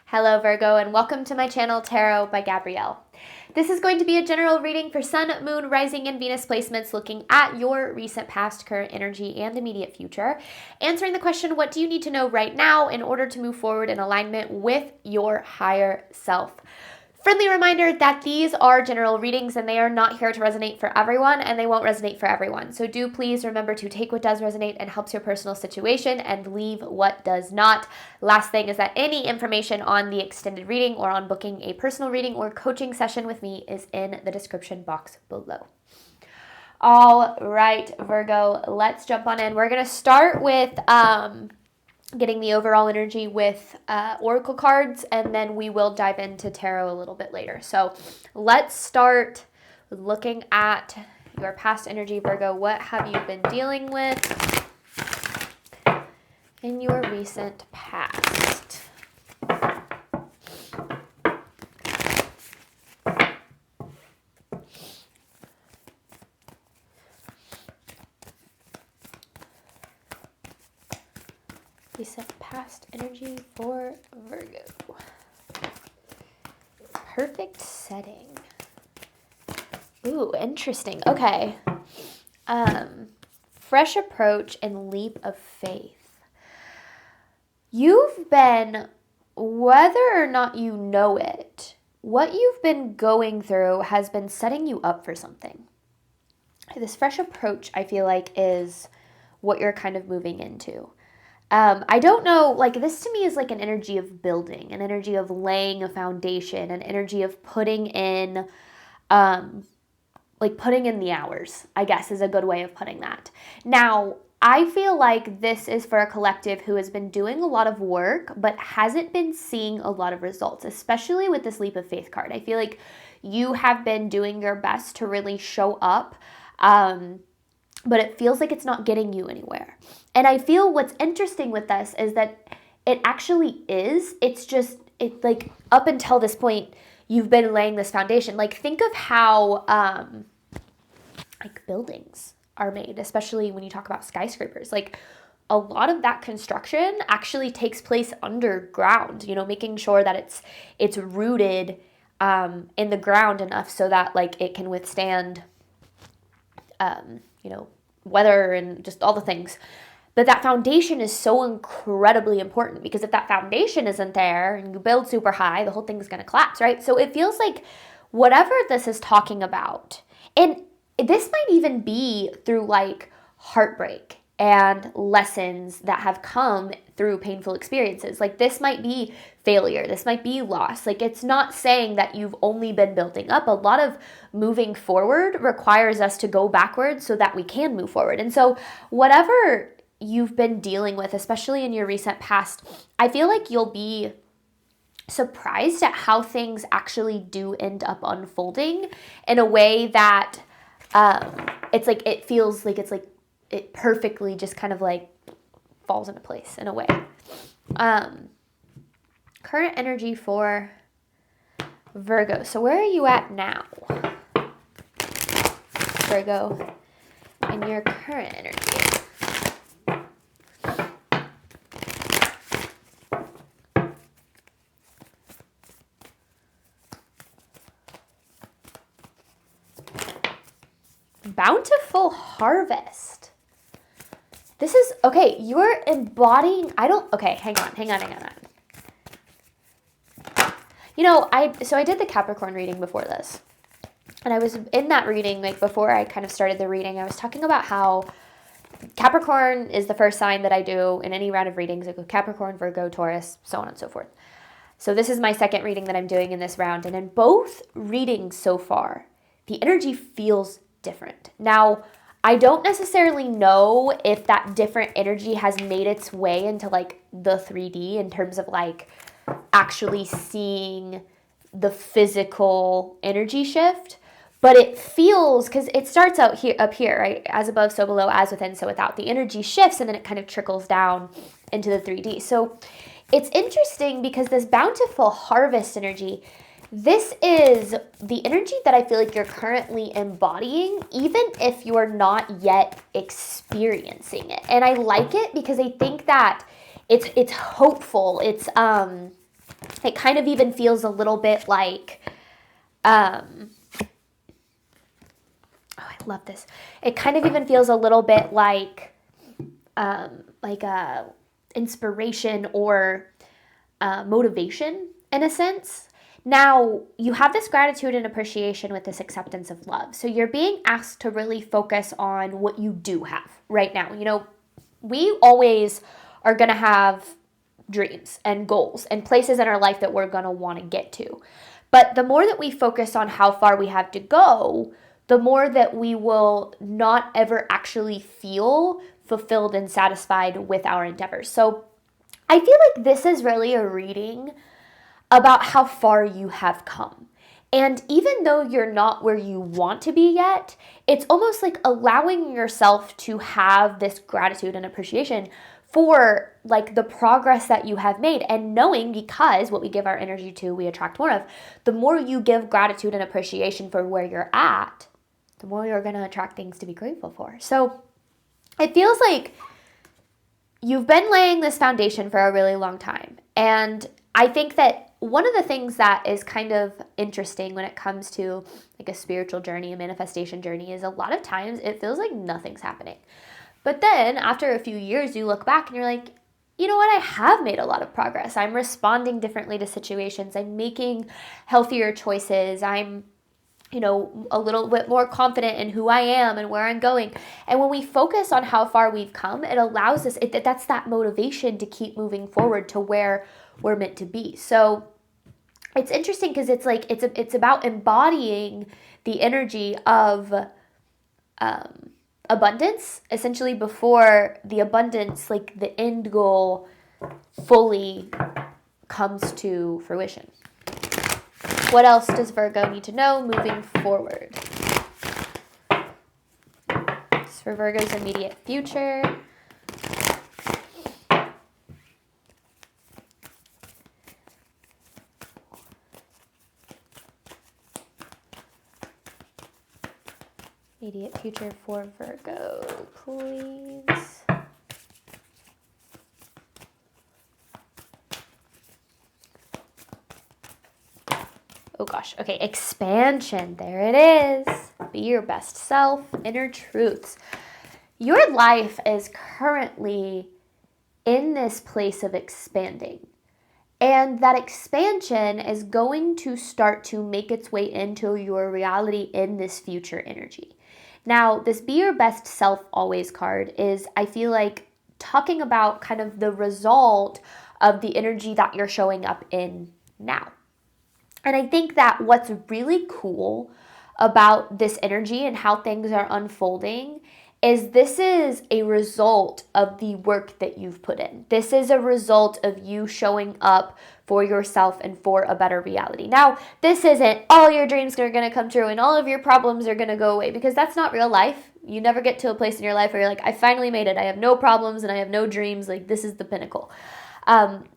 Hello Virgo, and welcome to my channel Tarot by Gabrielle. This is going to be a general reading for Sun, Moon, Rising, and Venus placements looking at your recent past, current energy, and immediate future. Answering the question, what do you need to know right now in order to move forward in alignment with your higher self? Friendly reminder that these are general readings and they are not here to resonate for everyone, and they won't resonate for everyone. So do please remember to take what does resonate and helps your personal situation and leave what does not. Last thing is that any information on the extended reading or on booking a personal reading or coaching session with me is in the description box below. All right, Virgo, let's jump on in. We're going to start with getting the overall energy with oracle cards, and then we will dive into tarot a little bit later. So let's start with looking at your past energy, Virgo. What have you been dealing with in your recent past? Recent past energy for Virgo. Perfect setting. Ooh, interesting. Okay. Fresh approach and leap of faith. You've been, whether or not you know it, what you've been going through has been setting you up for something. This fresh approach, I feel like, is what you're kind of moving into. I don't know, like, this to me is like an energy of building, an energy of laying a foundation, an energy of putting in the hours, I guess is a good way of putting that. Now, I feel like this is for a collective who has been doing a lot of work, but hasn't been seeing a lot of results, especially with this leap of faith card. I feel like you have been doing your best to really show up, but it feels like it's not getting you anywhere. And I feel what's interesting with this is that it actually is. It's just, it like up until this point, you've been laying this foundation. Like, think of how like buildings are made, especially when you talk about skyscrapers. Like, a lot of that construction actually takes place underground, you know, making sure that it's rooted in the ground enough so that like it can withstand weather and just all the things. But that foundation is so incredibly important, because if that foundation isn't there and you build super high, the whole thing's going to collapse, right? So it feels like whatever this is talking about, and this might even be through like heartbreak and lessons that have come through painful experiences. Like, this might be failure. This might be loss. Like, it's not saying that you've only been building up. A lot of moving forward requires us to go backwards so that we can move forward. And so whatever you've been dealing with, especially in your recent past, I feel like you'll be surprised at how things actually do end up unfolding in a way that it's like, it feels like it's like it perfectly just kind of like falls into place in a way. Current energy for Virgo. So where are you at now, Virgo, in your current energy? Bountiful harvest. This is, okay, you're embodying, hang on. You know, I did the Capricorn reading before this. And I was in that reading, like before I kind of started the reading, I was talking about how Capricorn is the first sign that I do in any round of readings. I go Capricorn, Virgo, Taurus, so on and so forth. So this is my second reading that I'm doing in this round. And in both readings so far, the energy feels different. Now, I don't necessarily know if that different energy has made its way into like the 3D in terms of like actually seeing the physical energy shift, but it feels, because it starts out here, up here, right? As above, so below, as within, so without. The energy shifts and then it kind of trickles down into the 3D. So it's interesting because this bountiful harvest energy, this is the energy that I feel like you're currently embodying, even if you're not yet experiencing it. And I like it because I think that it's hopeful. It's it kind of even feels a little bit like, oh, I love this. It kind of even feels a little bit like a inspiration or motivation in a sense. Now, you have this gratitude and appreciation with this acceptance of love. So you're being asked to really focus on what you do have right now. You know, we always are going to have dreams and goals and places in our life that we're going to want to get to. But the more that we focus on how far we have to go, the more that we will not ever actually feel fulfilled and satisfied with our endeavors. So I feel like this is really a reading about how far you have come. And even though you're not where you want to be yet, it's almost like allowing yourself to have this gratitude and appreciation for like the progress that you have made, and knowing, because what we give our energy to, we attract more of. The more you give gratitude and appreciation for where you're at, the more you're going to attract things to be grateful for. So it feels like you've been laying this foundation for a really long time. And I think that one of the things that is kind of interesting when it comes to like a spiritual journey, a manifestation journey, is a lot of times it feels like nothing's happening. But then after a few years, you look back and you're like, you know what? I have made a lot of progress. I'm responding differently to situations. I'm making healthier choices. I'm, you know, a little bit more confident in who I am and where I'm going. And when we focus on how far we've come, it allows us, that's that motivation to keep moving forward to where we're meant to be. So it's interesting because it's like, it's about embodying the energy of, abundance, essentially, before the abundance, like the end goal, fully comes to fruition. What else does Virgo need to know moving forward? It's for Virgo's immediate future. Immediate future for Virgo, please. Oh gosh, okay, expansion, there it is. Be your best self, inner truths. Your life is currently in this place of expanding. And that expansion is going to start to make its way into your reality in this future energy. Now, this Be Your Best Self Always card is, I feel like, talking about kind of the result of the energy that you're showing up in now. And I think that what's really cool about this energy and how things are unfolding is this is a result of the work that you've put in. This is a result of you showing up for yourself and for a better reality. Now, this isn't all your dreams are going to come true and all of your problems are going to go away, because that's not real life. You never get to a place in your life where you're like, I finally made it. I have no problems and I have no dreams. Like, this is the pinnacle.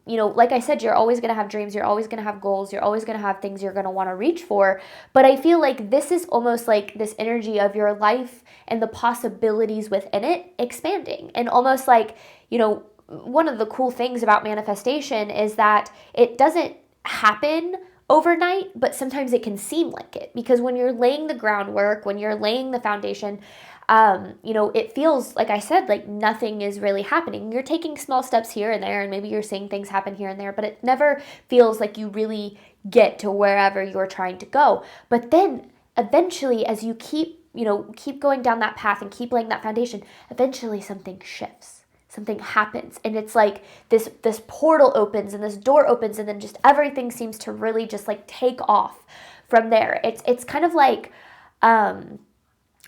You know, like I said, you're always going to have dreams. You're always going to have goals. You're always going to have things you're going to want to reach for. But I feel like this is almost like this energy of your life and the possibilities within it expanding. And almost like, you know, one of the cool things about manifestation is that it doesn't happen overnight, but sometimes it can seem like it. Because when you're laying the groundwork, when you're laying the foundation, you know, it feels, like I said, like nothing is really happening. You're taking small steps here and there, and maybe you're seeing things happen here and there, but it never feels like you really get to wherever you're trying to go. But then eventually, as you keep going down that path and keep laying that foundation, eventually something shifts. Something happens, and it's like this portal opens and this door opens, and then just everything seems to really just like take off from there. It's kind of like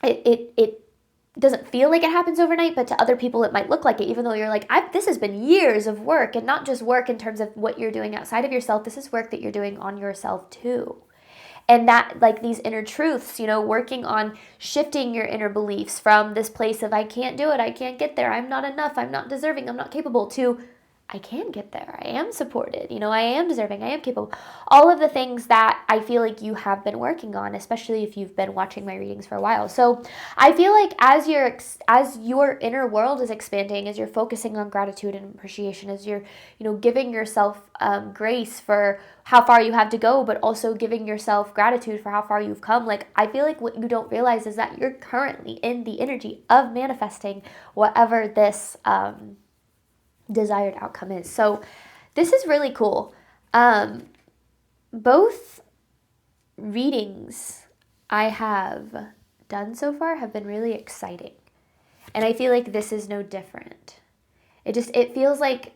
it doesn't feel like it happens overnight, but to other people it might look like it, even though you're like, this has been years of work, and not just work in terms of what you're doing outside of yourself. This is work that you're doing on yourself too. And that, like, these inner truths, you know, working on shifting your inner beliefs from this place of I can't do it, I can't get there, I'm not enough, I'm not deserving, I'm not capable, to I can get there. I am supported. You know, I am deserving. I am capable. All of the things that I feel like you have been working on, especially if you've been watching my readings for a while. So I feel like as your inner world is expanding, as you're focusing on gratitude and appreciation, as you're, you know, giving yourself grace for how far you have to go, but also giving yourself gratitude for how far you've come. Like, I feel like what you don't realize is that you're currently in the energy of manifesting whatever this desired outcome is. So this is really cool. Both readings I have done so far have been really exciting. And I feel like this is no different. It feels like,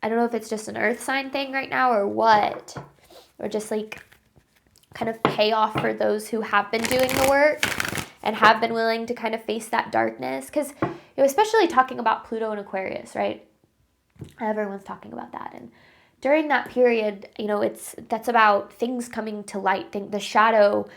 I don't know if it's just an earth sign thing right now or what, or just like kind of payoff for those who have been doing the work and have been willing to kind of face that darkness. Because, you know, especially talking about Pluto and Aquarius, right? Everyone's talking about that. And during that period, you know, that's about things coming to light, the shadow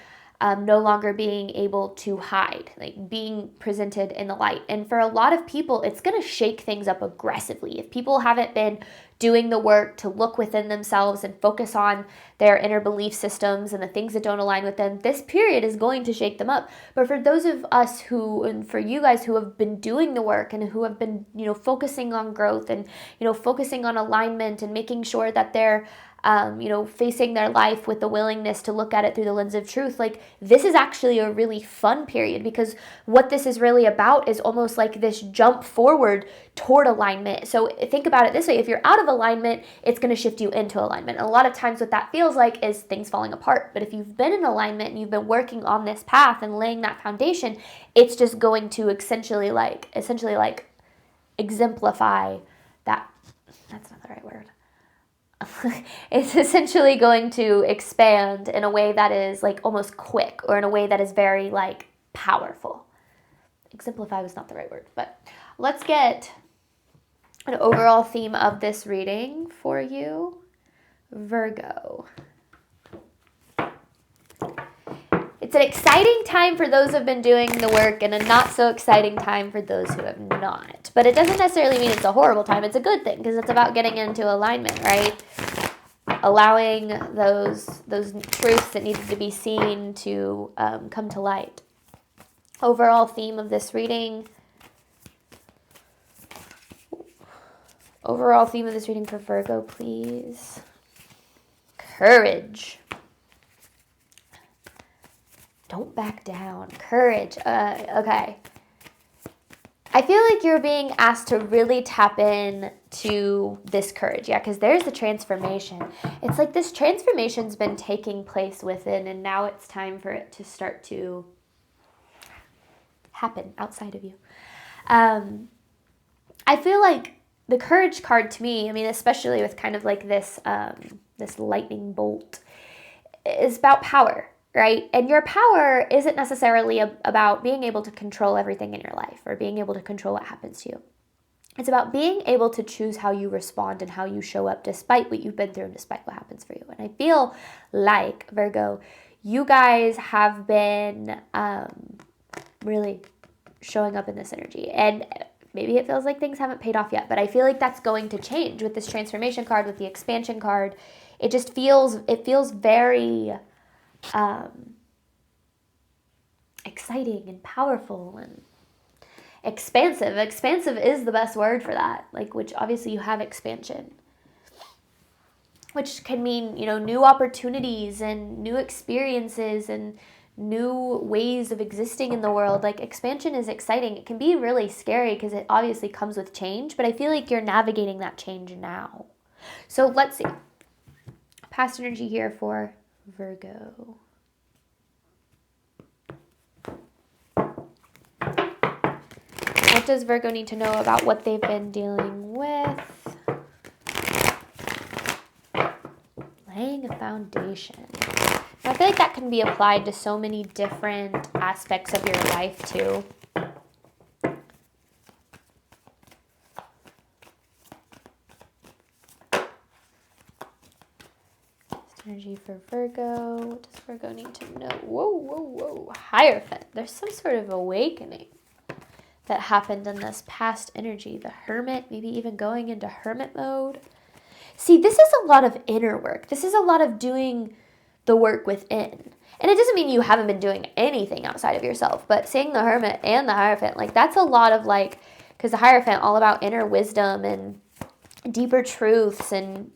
no longer being able to hide, like being presented in the light. And for a lot of people, it's going to shake things up aggressively. If people haven't been doing the work to look within themselves and focus on their inner belief systems and the things that don't align with them, this period is going to shake them up. But for those of us who, and for you guys who have been doing the work and who have been, you know, focusing on growth and, you know, focusing on alignment and making sure that they're you know, facing their life with the willingness to look at it through the lens of truth, like, this is actually a really fun period, because what this is really about is almost like this jump forward toward alignment. So think about it this way: if you're out of alignment, it's going to shift you into alignment. And a lot of times what that feels like is things falling apart. But if you've been in alignment and you've been working on this path and laying that foundation, it's just going to essentially like exemplify that. That's not the right word. It's essentially going to expand in a way that is like almost quick, or in a way that is very like powerful. Exemplify was not the right word, but let's get an overall theme of this reading for you, Virgo. It's an exciting time for those who have been doing the work, and a not so exciting time for those who have not. But it doesn't necessarily mean it's a horrible time. It's a good thing, because it's about getting into alignment, right? Allowing those truths that needed to be seen to come to light. Overall theme of this reading. Overall theme of this reading for Virgo, please. Courage. Don't back down. Courage. Okay. I feel like you're being asked to really tap in to this courage. Yeah, because there's the transformation. It's like this transformation's been taking place within, and now it's time for it to start to happen outside of you. I feel like the courage card to me, I mean, especially with kind of like this this lightning bolt, is about power. Right? And your power isn't necessarily about being able to control everything in your life or being able to control what happens to you. It's about being able to choose how you respond and how you show up despite what you've been through and despite what happens for you. And I feel like, Virgo, you guys have been really showing up in this energy. And maybe it feels like things haven't paid off yet, but I feel like that's going to change with this transformation card, with the expansion card. It feels very exciting and powerful and expansive. Expansive is the best word for that. Like, which obviously you have expansion, which can mean, you know, new opportunities and new experiences and new ways of existing in the world. Like, expansion is exciting. It can be really scary because it obviously comes with change, but I feel like you're navigating that change now. So let's see. Past energy here for Virgo. What does Virgo need to know about what they've been dealing with? Laying a foundation. Now, I feel like that can be applied to so many different aspects of your life too. Energy for Virgo. What does Virgo need to know? Whoa, whoa, whoa. Hierophant. There's some sort of awakening. that happened in this past energy. The Hermit, maybe even going into hermit mode. See, this is a lot of inner work. This is a lot of doing the work within. And it doesn't mean you haven't been doing anything outside of yourself, but seeing the Hermit and the Hierophant, like that's a lot of like, because the Hierophant, all about inner wisdom and deeper truths and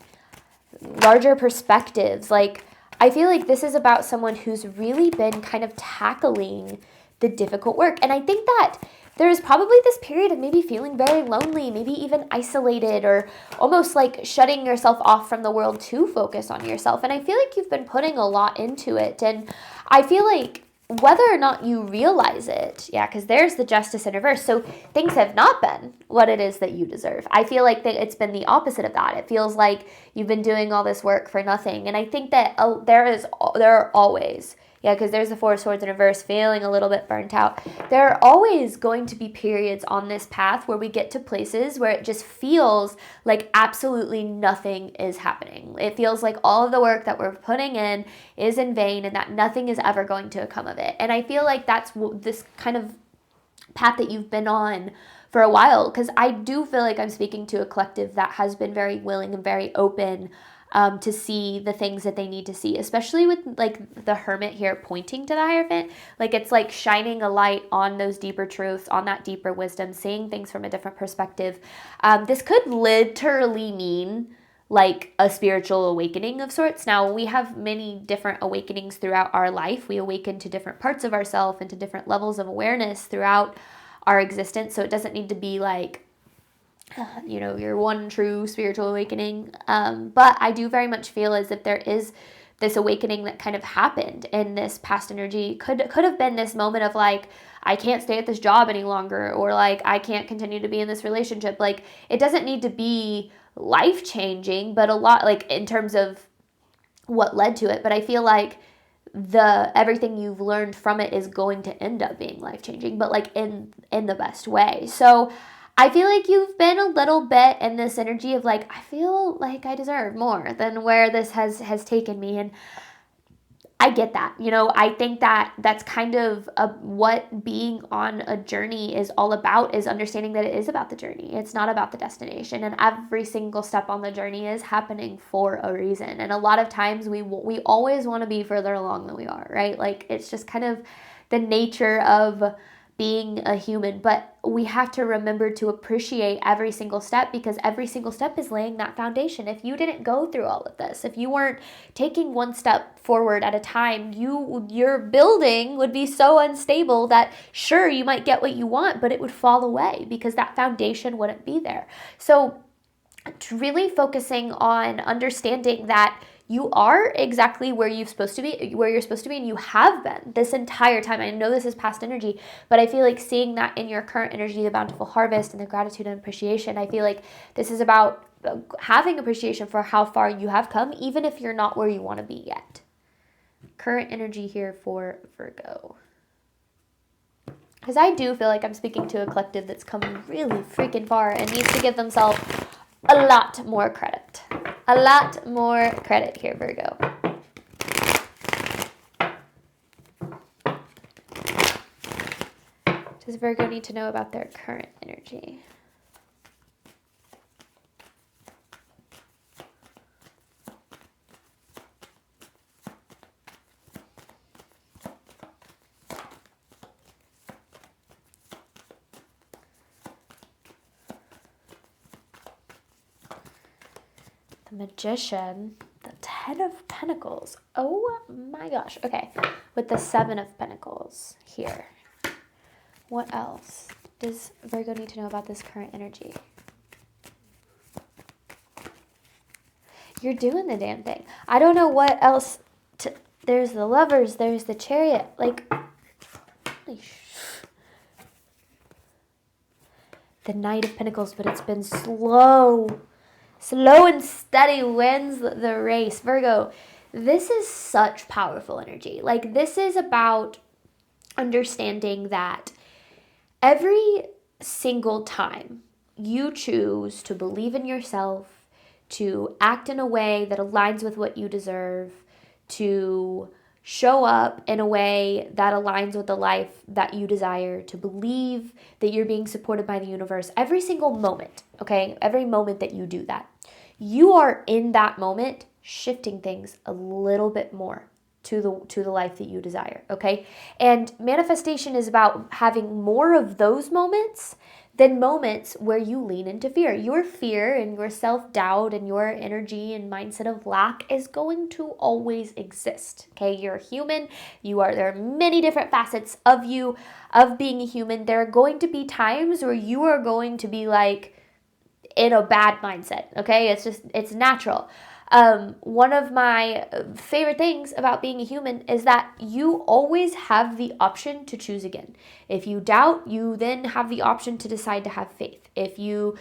larger perspectives. Like, I feel like this is about someone who's really been kind of tackling the difficult work. And I think that there is probably this period of maybe feeling very lonely, maybe even isolated, or almost like shutting yourself off from the world to focus on yourself. And I feel like you've been putting a lot into it. And I feel like whether or not you realize it, yeah, because there's the Justice in reverse. So things have not been what it is that you deserve. I feel like that it's been the opposite of that. It feels like you've been doing all this work for nothing. And I think that there are always, yeah, because there's the Four of Swords in reverse, feeling a little bit burnt out. There are always going to be periods on this path where we get to places where it just feels like absolutely nothing is happening. It feels like all of the work that we're putting in is in vain and that nothing is ever going to come of it. And I feel like that's this kind of path that you've been on for a while, because I do feel like I'm speaking to a collective that has been very willing and very open to see the things that they need to see, especially with like the Hermit here pointing to the Hierophant. Like it's like shining a light on those deeper truths, on that deeper wisdom, seeing things from a different perspective. This could literally mean like a spiritual awakening of sorts. Now, we have many different awakenings throughout our life. We awaken to different parts of ourselves and to different levels of awareness throughout our existence. So it doesn't need to be like your one true spiritual awakening. But I do very much feel as if there is this awakening that kind of happened in this past energy. Could have been this moment of like, I can't stay at this job any longer, or like, I can't continue to be in this relationship. Like, it doesn't need to be life-changing, but a lot, like, in terms of what led to it. But I feel like everything you've learned from it is going to end up being life-changing, but like in the best way. So I feel like you've been a little bit in this energy of like, I feel like I deserve more than where this has taken me. And I get that. I think that that's kind of what being on a journey is all about, is understanding that it is about the journey. It's not about the destination. And every single step on the journey is happening for a reason. And a lot of times we always want to be further along than we are, right? Like, it's just kind of the nature of being a human, but we have to remember to appreciate every single step, because every single step is laying that foundation. If you didn't go through all of this, if you weren't taking one step forward at a time, your building would be so unstable that sure, you might get what you want, but it would fall away because that foundation wouldn't be there. So really focusing on understanding that you are exactly where you're supposed to be, and you have been this entire time. I know this is past energy, but I feel like seeing that in your current energy, the bountiful harvest and the gratitude and appreciation, I feel like this is about having appreciation for how far you have come, even if you're not where you want to be yet. Current energy here for Virgo. Because I do feel like I'm speaking to a collective that's come really freaking far and needs to give themselves a lot more credit. A lot more credit here, Virgo. Does Virgo need to know about their current energy? The Magician, the Ten of Pentacles. Oh my gosh. Okay. With the Seven of Pentacles here. What else does Virgo need to know about this current energy? You're doing the damn thing. I don't know what else. There's the Lovers. There's the Chariot. Like, the Knight of Pentacles, but it's been slow. Slow and steady wins the race. Virgo, this is such powerful energy. Like, this is about understanding that every single time you choose to believe in yourself, to act in a way that aligns with what you deserve, to show up in a way that aligns with the life that you desire, to believe that you're being supported by the universe every single moment, okay? Every moment that you do that. You are in that moment shifting things a little bit more to the life that you desire, okay? And manifestation is about having more of those moments than moments where you lean into fear. Your fear and your self-doubt and your energy and mindset of lack is going to always exist, okay? You're a human. There are many different facets of you, of being a human. There are going to be times where you are going to be like in a bad mindset, okay? It's natural. One of my favorite things about being a human is that you always have the option to choose again. If you doubt, you then have the option to decide to have faith. If you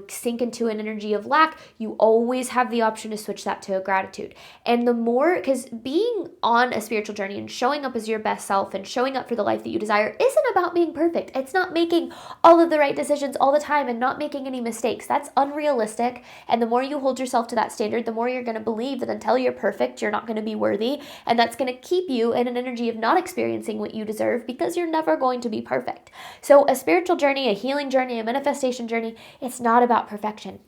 sink into an energy of lack, you always have the option to switch that to a gratitude. And the more, because being on a spiritual journey and showing up as your best self and showing up for the life that you desire isn't about being perfect. It's not making all of the right decisions all the time and not making any mistakes. That's unrealistic. And the more you hold yourself to that standard, the more you're going to believe that until you're perfect, you're not going to be worthy. And that's going to keep you in an energy of not experiencing what you deserve because you're never going to be perfect. So a spiritual journey, a healing journey, a manifestation journey, it's not about perfection.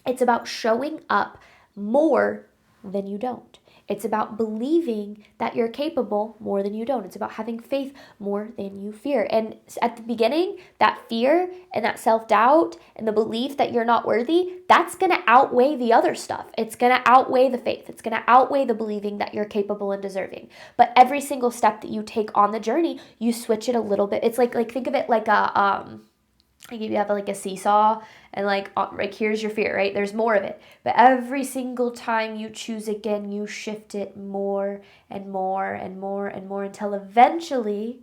It's about showing up more than you don't. It's about believing that you're capable more than you don't. It's about having faith more than you fear. And at the beginning, that fear and that self-doubt and the belief that you're not worthy, that's going to outweigh the other stuff. It's going to outweigh the faith. It's going to outweigh the believing that you're capable and deserving. But every single step that you take on the journey, you switch it a little bit. It's like think of it like you have like a seesaw and like here's your fear, right? There's more of it. But every single time you choose again, you shift it more and more and more and more until eventually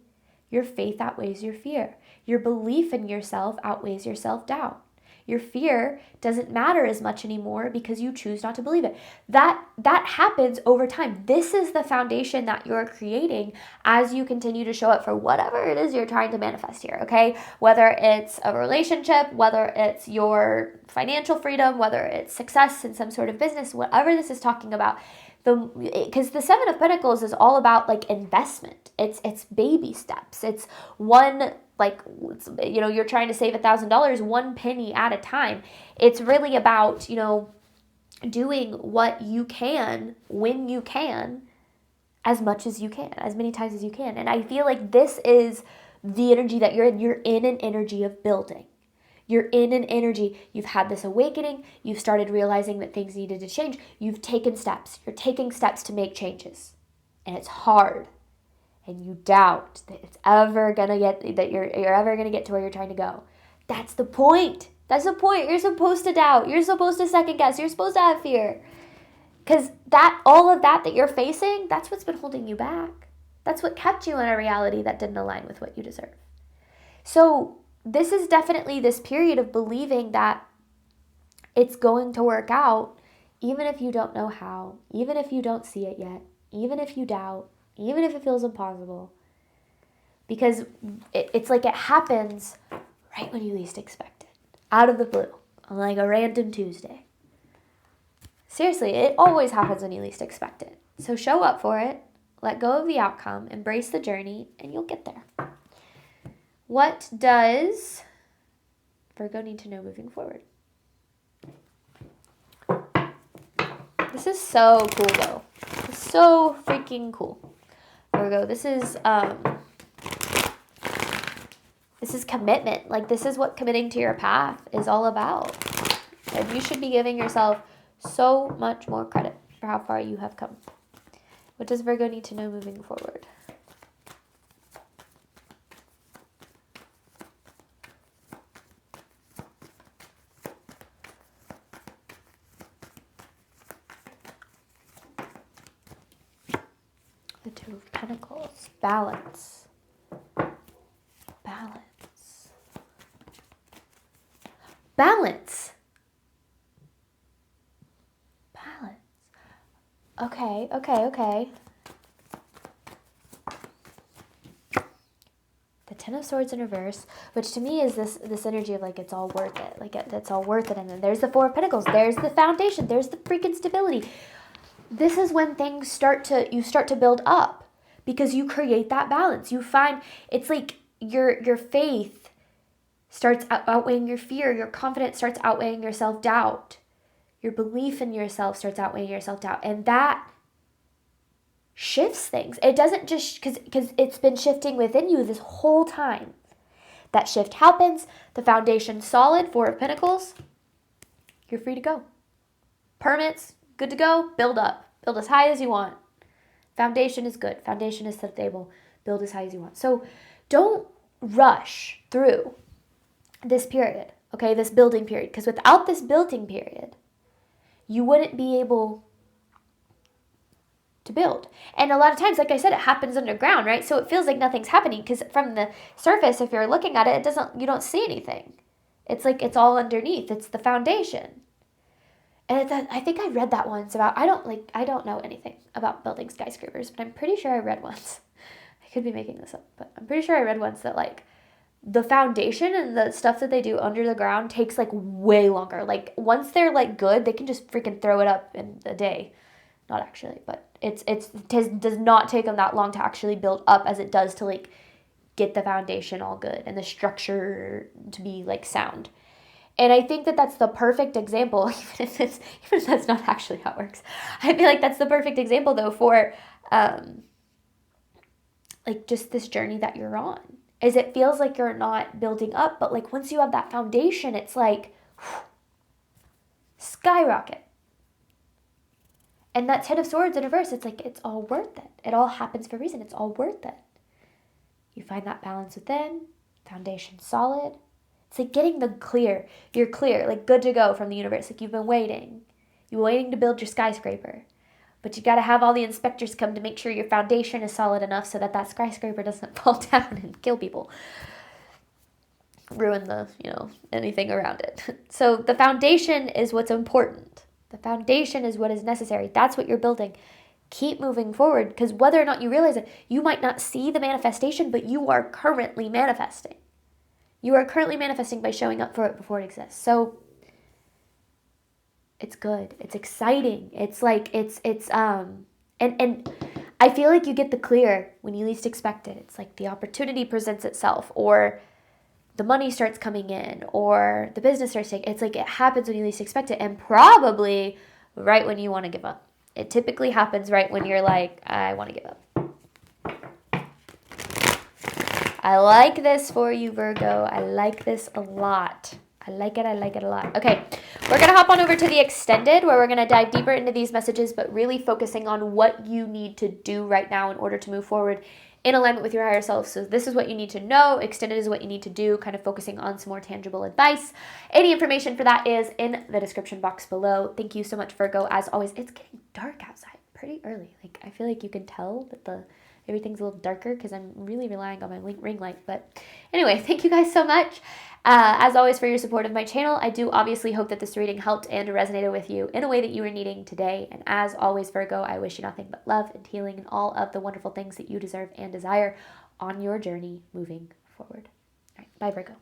your faith outweighs your fear. Your belief in yourself outweighs your self-doubt. Your fear doesn't matter as much anymore because you choose not to believe it. That happens over time. This is the foundation that you're creating as you continue to show up for whatever it is you're trying to manifest here, okay? Whether it's a relationship, whether it's your financial freedom, whether it's success in some sort of business, whatever this is talking about, because the Seven of Pentacles is all about like investment. It's baby steps. It's one, like, you're trying to save $1,000 one penny at a time. It's really about, doing what you can when you can, as much as you can, as many times as you can. And I feel like this is the energy that you're in. You're in an energy of building. You're in an energy, you've had this awakening, you've started realizing that things needed to change, you've taken steps, you're taking steps to make changes. And it's hard. And you doubt that you're ever gonna get to where you're trying to go. That's the point. That's the point. You're supposed to doubt. You're supposed to second guess. You're supposed to have fear. Because all of that you're facing, that's what's been holding you back. That's what kept you in a reality that didn't align with what you deserve. So this is definitely this period of believing that it's going to work out, even if you don't know how, even if you don't see it yet, even if you doubt, even if it feels impossible. Because it's like it happens right when you least expect it, out of the blue, on like a random Tuesday. Seriously, it always happens when you least expect it. So show up for it, let go of the outcome, embrace the journey, and you'll get there. What does Virgo need to know moving forward? This is so cool, though. It's so freaking cool. Virgo, this is commitment. Like, this is what committing to your path is all about. And you should be giving yourself so much more credit for how far you have come. What does Virgo need to know moving forward? The Two of Pentacles. Balance. Balance. Balance. Balance. Okay. The Ten of Swords in reverse, which to me is this energy of like, it's all worth it. Like, it's all worth it. And then there's the Four of Pentacles. There's the foundation. There's the freaking stability. This is when things you start to build up. because you create that balance. You find it's like your faith starts outweighing your fear. Your confidence starts outweighing your self-doubt. Your belief in yourself starts outweighing your self-doubt. And that shifts things. It doesn't just, because it's been shifting within you this whole time. That shift happens. The foundation's solid, Four of Pentacles. You're free to go. Permits, good to go. Build up. Build as high as you want. Foundation is good. Foundation is stable. Build as high as you want. So don't rush through this period, okay, this building period. Because without this building period, you wouldn't be able to build. And a lot of times, like I said, it happens underground, right? So it feels like nothing's happening because from the surface, if you're looking at it, you don't see anything. It's like it's all underneath. It's the foundation. And I think I read that once about, I don't know anything about building skyscrapers, but I'm pretty sure I read once. I could be making this up, but I'm pretty sure I read once that like the foundation and the stuff that they do under the ground takes like way longer. Like once they're like good, they can just freaking throw it up in a day. Not actually, but it does not take them that long to actually build up as it does to like get the foundation all good and the structure to be like sound. And I think that that's the perfect example, even if that's not actually how it works. I feel like that's the perfect example though for like just this journey that you're on. Is it feels like you're not building up, but like once you have that foundation, it's like whew, skyrocket. And that Ten of Swords in reverse, it's like it's all worth it. It all happens for a reason. It's all worth it. You find that balance within, foundation solid. It's like getting the clear. You're clear, like good to go from the universe. Like you've been waiting. You're waiting to build your skyscraper. But you got to have all the inspectors come to make sure your foundation is solid enough so that that skyscraper doesn't fall down and kill people. Ruin anything around it. So the foundation is what's important. The foundation is what is necessary. That's what you're building. Keep moving forward because whether or not you realize it, you might not see the manifestation, but you are currently manifesting. You are currently manifesting by showing up for it before it exists. So it's good. It's exciting. It's like, and I feel like you get the clear when you least expect it. It's like the opportunity presents itself or the money starts coming in or the business starts taking, it's like it happens when you least expect it and probably right when you want to give up. It typically happens right when you're like, I want to give up. I like this for you, Virgo. I like this a lot. I like it a lot. Okay, we're going to hop on over to the extended where we're going to dive deeper into these messages, but really focusing on what you need to do right now in order to move forward in alignment with your higher self. So this is what you need to know. Extended is what you need to do, kind of focusing on some more tangible advice. Any information for that is in the description box below. Thank you so much, Virgo. As always, it's getting dark outside pretty early. Like I feel like you can tell that everything's a little darker because I'm really relying on my ring light. But anyway, thank you guys so much. As always, for your support of my channel. I do obviously hope that this reading helped and resonated with you in a way that you were needing today. And as always, Virgo, I wish you nothing but love and healing and all of the wonderful things that you deserve and desire on your journey moving forward. All right, bye, Virgo.